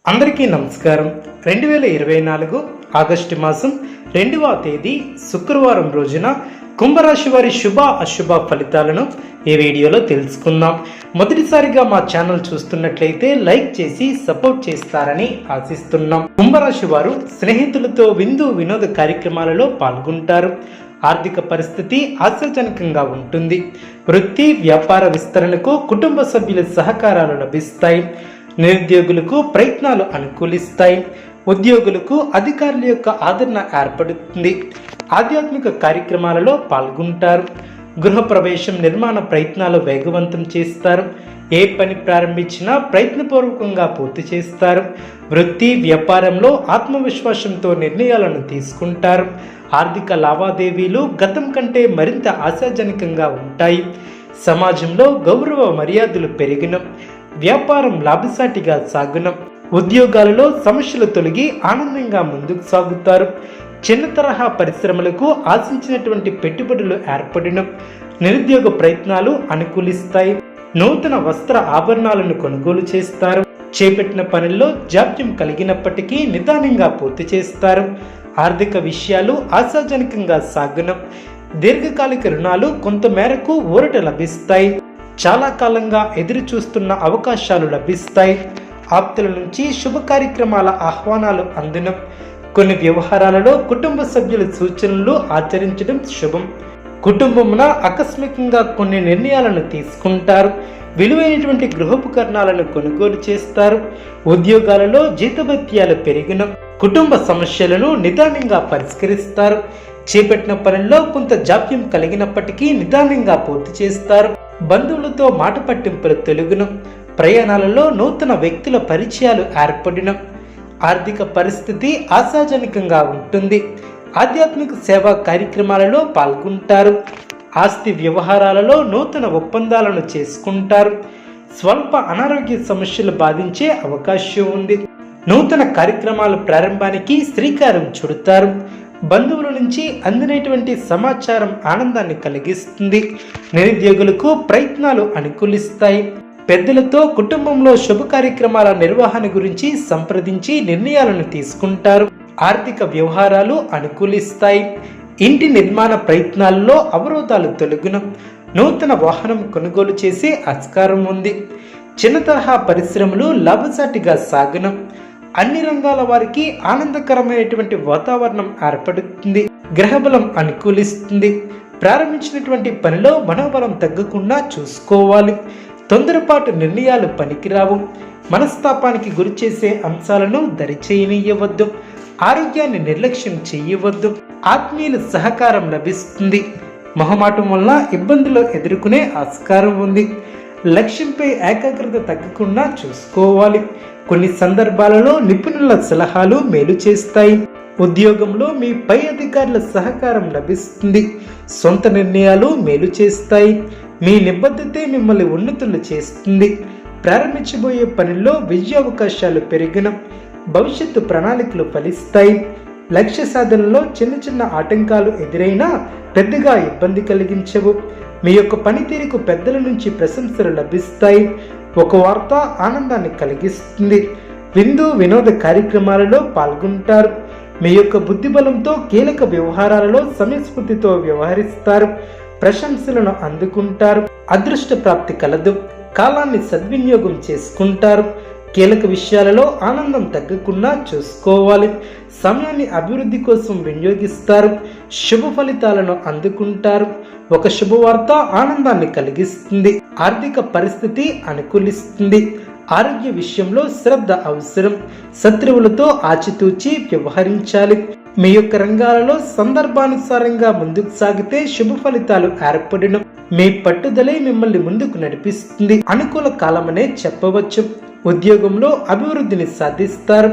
అందరికీ నమస్కారం. 2024 ఆగస్టు మాసం 2వ తేదీ శుక్రవారం రోజున కుంభరాశి వారి శుభ అశుభ ఫలితాలను ఈ వీడియోలో తెలుసుకుందాం. మొదటిసారిగా మా ఛానల్ చూస్తున్నట్లయితే లైక్ చేసి సపోర్ట్ చేస్తారని ఆశిస్తున్నాం. కుంభరాశి వారు స్నేహితులతో విందు వినోద కార్యక్రమాలలో పాల్గొంటారు. ఆర్థిక పరిస్థితి ఆశాజనకంగా ఉంటుంది. వృత్తి వ్యాపార విస్తరణకు కుటుంబ సభ్యుల సహకారాలు లభిస్తాయి. నిరుద్యోగులకు ప్రయత్నాలు అనుకూలిస్తాయి. ఉద్యోగులకు అధికారుల యొక్క ఆదరణ ఏర్పడుతుంది. ఆధ్యాత్మిక కార్యక్రమాలలో పాల్గొంటారు. గృహప్రవేశం నిర్మాణ ప్రయత్నాలు వేగవంతం చేస్తారు. ఏ పని ప్రారంభించినా ప్రయత్నపూర్వకంగా పూర్తి చేస్తారు. వృత్తి వ్యాపారంలో ఆత్మవిశ్వాసంతో నిర్ణయాలను తీసుకుంటారు. ఆర్థిక లావాదేవీలు గతం కంటే మరింత ఆశాజనకంగా ఉంటాయి. సమాజంలో గౌరవ మర్యాదలు పెరిగిన వ్యాపారం లాభసాటిగా సాగున ఉద్యోగాలలో సమస్యలు తొలగి ఆనందంగా ముందుకు సాగుతారు. చిన్న తరహా పరిశ్రమలకు ఆశించినటువంటి పెట్టుబడులు ఏర్పడిన నిరుద్యోగ ప్రయత్నాలు అనుకూలిస్తాయి. నూతన వస్త్ర ఆభరణాలను కొనుగోలు చేస్తారు. చేపట్టిన పనుల్లో జాప్యం కలిగినప్పటికీ నిదానంగా పూర్తి చేస్తారు. ఆర్థిక విషయాలు ఆశాజనకంగా సాగున దీర్ఘకాలిక రుణాలు కొంతమేరకు ఊరట లభిస్తాయి. చాలా కాలంగా ఎదురు చూస్తున్న అవకాశాలు లభిస్తాయి. ఆప్తుల నుంచి శుభ కార్యక్రమాల ఆహ్వానాలు అందిన కొన్ని వ్యవహారాలలో కుటుంబ సభ్యుల సూచనలు ఆచరించడం శుభం. కుటుంబమున ఆకస్మికంగా కొన్ని నిర్ణయాలను తీసుకుంటారు. విలువైనటువంటి గృహోపకరణాలను కొనుగోలు చేస్తారు. ఉద్యోగాలలో జీతభత్యాలు పెరిగిన కుటుంబ సమస్యలను నిదానంగా పరిష్కరిస్తారు. చేపట్టిన పనుల్లో కొంత జాప్యం కలిగినప్పటికీ నిదానంగా పూర్తి చేస్తారు. బంధువులతో మాట పట్టింపులు తొలగును. ప్రయాణాలలో నూతన వ్యక్తుల పరిచయాలు ఏర్పడిన ఆర్థిక పరిస్థితి ఆశాజనకంగా ఉంటుంది. ఆధ్యాత్మిక సేవా కార్యక్రమాలలో పాల్గొంటారు. ఆస్తి వ్యవహారాలలో నూతన ఒప్పందాలను చేసుకుంటారు. స్వల్ప అనారోగ్య సమస్యలు బాధించే అవకాశం ఉంది. నూతన కార్యక్రమాల ప్రారంభానికి శ్రీకారం చుడతారు. బంధువుల నుంచి అందినటువంటి సమాచారం ఆనందాన్ని కలిగిస్తుంది. నిరుద్యోగులకు ప్రయత్నాలు అనుకూలిస్తాయి. పెద్దలతో కుటుంబంలో శుభ కార్యక్రమాల నిర్వహణ గురించి సంప్రదించి నిర్ణయాలను తీసుకుంటారు. ఆర్థిక వ్యవహారాలు అనుకూలిస్తాయి. ఇంటి నిర్మాణ ప్రయత్నాల్లో అవరోధాలు తొలగున నూతన వాహనం కొనుగోలు చేసే ఆస్కారం ఉంది. చిన్న తరహా పరిశ్రమలు లాభసాటిగా సాగున అన్ని రంగాల వారికి ఆనందకరమైనటువంటి వాతావరణం ఏర్పడుతుంది. గ్రహబలం అనుకూలిస్తుంది. ప్రారంభించినటువంటి పనిలో మనోబలం తగ్గకుండా చూసుకోవాలి. తొందరపాటు నిర్ణయాలు పనికిరావు. మనస్తాపానికి గురి చేసే అంశాలను దరిచేయనీయవద్దు. ఆరోగ్యాన్ని నిర్లక్ష్యం చేయవద్దు. ఆత్మీయుల సహకారం లభిస్తుంది. మొహమాటం వల్ల ఇబ్బందులు ఎదుర్కొనే ఆస్కారం ఉంది. లక్ష్యంపై ఏకాగ్రత తగ్గకుండా చూసుకోవాలి. కొన్ని సందర్భాలలో నిపుణుల సలహాలు మేలు చేస్తాయి. ఉద్యోగంలో మీ పై అధికారుల సహకారం లభిస్తుంది. సొంత నిర్ణయాలు మేలు చేస్తాయి. మీ నిబద్ధతే మిమ్మల్ని ఉన్నతులు చేస్తుంది. ప్రారంభించబోయే పనుల్లో విజయావకాశాలు పెరిగిన భవిష్యత్తు ప్రణాళికలు ఫలిస్తాయి. లక్ష్య సాధనలో చిన్న చిన్న ఆటంకాలు ఎదురైనా పెద్దగా ఇబ్బంది కలిగించవు. మీ యొక్క పనితీరుకు పెద్దల నుంచి ప్రశంసలు లభిస్తాయి. ఒక వార్త ఆనందాన్ని కలిగిస్తుంది. విందు వినోద కార్యక్రమాలలో పాల్గొంటారు. మీ యొక్క బుద్ధిబలంతో కీలక వ్యవహారాలలో సమయస్ఫూర్తితో వ్యవహరిస్తారు. ప్రశంసలను అందుకుంటారు. అదృష్ట ప్రాప్తి కలదు. కాలాన్ని సద్వినియోగం చేసుకుంటారు. కీలక విషయాలలో ఆనందం తగ్గకుండా చూసుకోవాలి. సమయాన్ని అభివృద్ధి కోసం వినియోగిస్తారు. శుభ ఫలితాలను అందుకుంటారు. ఒక శుభవార్త ఆనందాన్ని కలిగిస్తుంది. ఆర్థిక పరిస్థితి అనుకూలిస్తుంది. ఆరోగ్య విషయంలో శ్రద్ధ అవసరం. శత్రువులతో ఆచితూచి వ్యవహరించాలి. మీ యొక్క రంగాలలో సందర్భానుసారంగా ముందుకు సాగితే శుభ ఫలితాలు ఏర్పడిన మీ పట్టుదలే మిమ్మల్ని ముందుకు నడిపిస్తుంది. అనుకూల కాలమనే చెప్పవచ్చు. ఉద్యోగంలో అభివృద్ధిని సాధిస్తారు.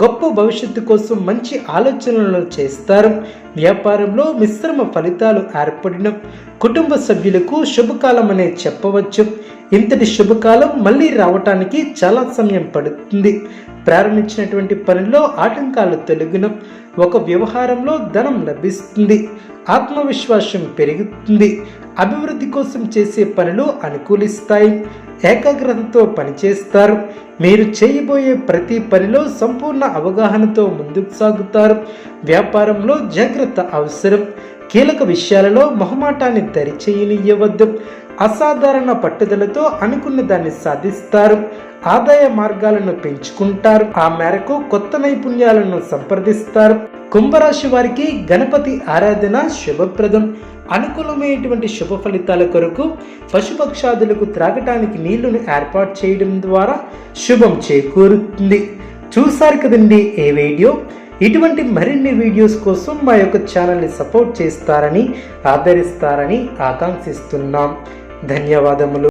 గొప్ప భవిష్యత్తు కోసం మంచి ఆలోచనలు చేస్తారు. వ్యాపారంలో మిశ్రమ ఫలితాలు ఏర్పడిన కుటుంబ సభ్యులకు శుభకాలమనే చెప్పవచ్చు. ఇంతటి శుభకాలం మళ్ళీ రావటానికి చాలా సమయం పడుతుంది. ప్రారంభించినటువంటి పనిలో ఆటంకాలు తొలగిన ఒక వ్యవహారంలో ధనం లభిస్తుంది. ఆత్మవిశ్వాసం పెరుగుతుంది. అభివృద్ధి కోసం చేసే పనులు అనుకూలిస్తాయి. ఏకాగ్రతతో పనిచేస్తారు. మీరు చేయబోయే ప్రతి పనిలో సంపూర్ణ అవగాహనతో ముందుకు సాగుతారు. వ్యాపారంలో జాగ్రత్త అవసరం. కీలక విషయాలలో మొహమాటాన్ని దరిచేయనివ్వవద్దు. అసాధారణ పట్టుదలతో అనుకున్న దాన్ని సాధిస్తారు. ఆదాయ మార్గాలను పెంచుకుంటారు. ఆ మేరకు కొత్త నైపుణ్యాలను సంప్రదిస్తారు. కుంభరాశి వారికి గణపతి ఆరాధన శుభప్రదం. అనుకూలమైనటువంటి శుభ ఫలితాల కొరకు పశుపక్షాదులకు త్రాగటానికి నీళ్లను ఏర్పాటు చేయడం ద్వారా శుభం చేకూరుతుంది. చూసారు కదండి ఈ వీడియో. ఇటువంటి మరిన్ని వీడియోస్ కోసం మా యొక్క ఛానల్ని సపోర్ట్ చేస్తారని, ఆదరిస్తారని ఆకాంక్షిస్తున్నాం. ధన్యవాదములు.